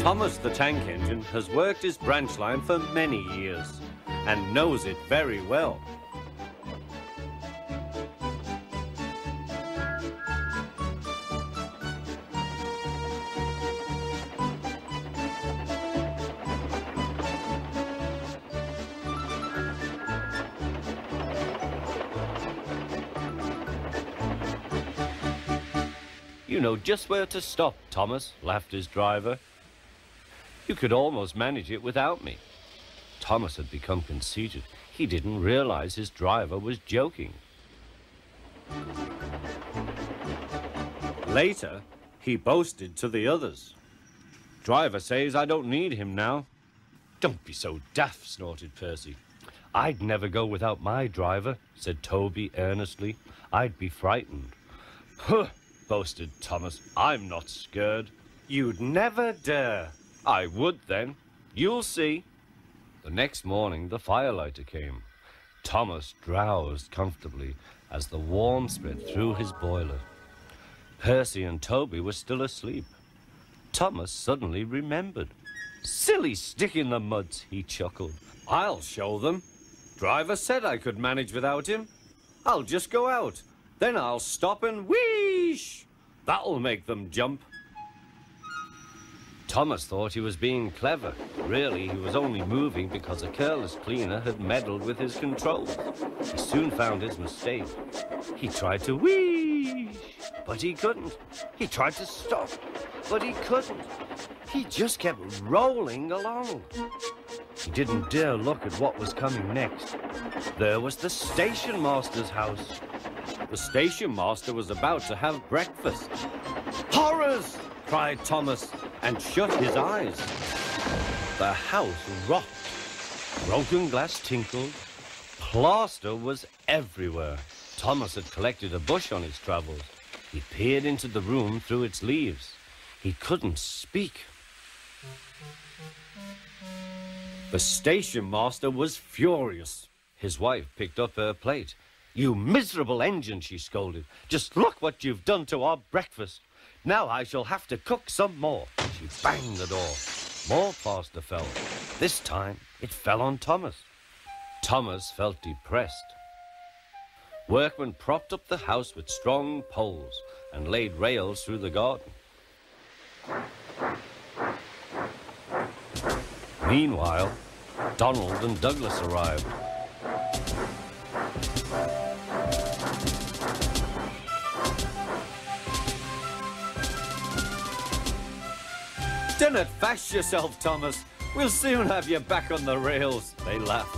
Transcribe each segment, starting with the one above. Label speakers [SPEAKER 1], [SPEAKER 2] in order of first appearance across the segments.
[SPEAKER 1] Thomas the Tank Engine has worked his branch line for many years and knows it very well. You know just where to stop, Thomas, laughed his driver. You could almost manage it without me. Thomas had become conceited. He didn't realize his driver was joking. Later, he boasted to the others. Driver says I don't need him now. Don't be so daft, snorted Percy. I'd never go without my driver, said Toby earnestly. I'd be frightened. Huh, boasted Thomas. I'm not scared. You'd never dare. I would then. You'll see. The next morning, the firelighter came. Thomas drowsed comfortably as the warmth spread through his boiler. Percy and Toby were still asleep. Thomas suddenly remembered. Silly stick in the muds, he chuckled. I'll show them. Driver said I could manage without him. I'll just go out. Then I'll stop and wheesh. That'll make them jump. Thomas thought he was being clever. Really, he was only moving because a careless cleaner had meddled with his controls. He soon found his mistake. He tried to wheesh, but he couldn't. He tried to stop, but he couldn't. He just kept rolling along. He didn't dare look at what was coming next. There was the station master's house. The station master was about to have breakfast. Horrors! Cried Thomas, and shut his eyes. The house rocked. Broken glass tinkled. Plaster was everywhere. Thomas had collected a bush on his travels. He peered into the room through its leaves. He couldn't speak. The station master was furious. His wife picked up her plate. You miserable engine, she scolded. Just look what you've done to our breakfast. Now I shall have to cook some more. She banged the door. More plaster fell. This time, it fell on Thomas. Thomas felt depressed. Workmen propped up the house with strong poles and laid rails through the garden. Meanwhile, Donald and Douglas arrived. Don't fash yourself, Thomas. We'll soon have you back on the rails, they laughed.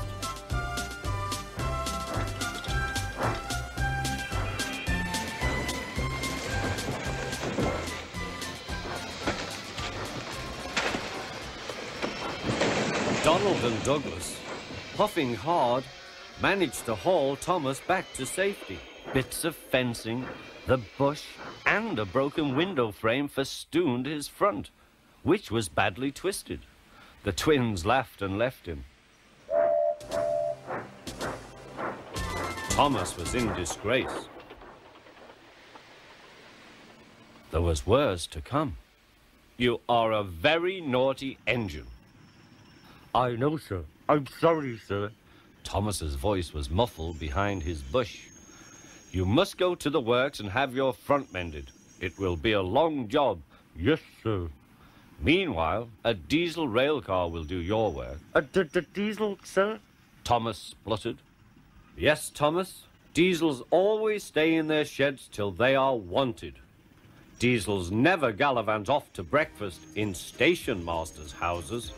[SPEAKER 1] Donald and Douglas, puffing hard, managed to haul Thomas back to safety. Bits of fencing, the bush, and a broken window frame festooned his front, which was badly twisted. The twins laughed and left him. Thomas was in disgrace. There was worse to come. You are a very naughty engine. I know, sir. I'm sorry, sir. Thomas's voice was muffled behind his bush. You must go to the works and have your front mended. It will be a long job. Yes, sir. Meanwhile, a diesel rail car will do your work. The diesel, sir? Thomas spluttered. Yes, Thomas. Diesels always stay in their sheds till they are wanted. Diesels never gallivant off to breakfast in station masters' houses.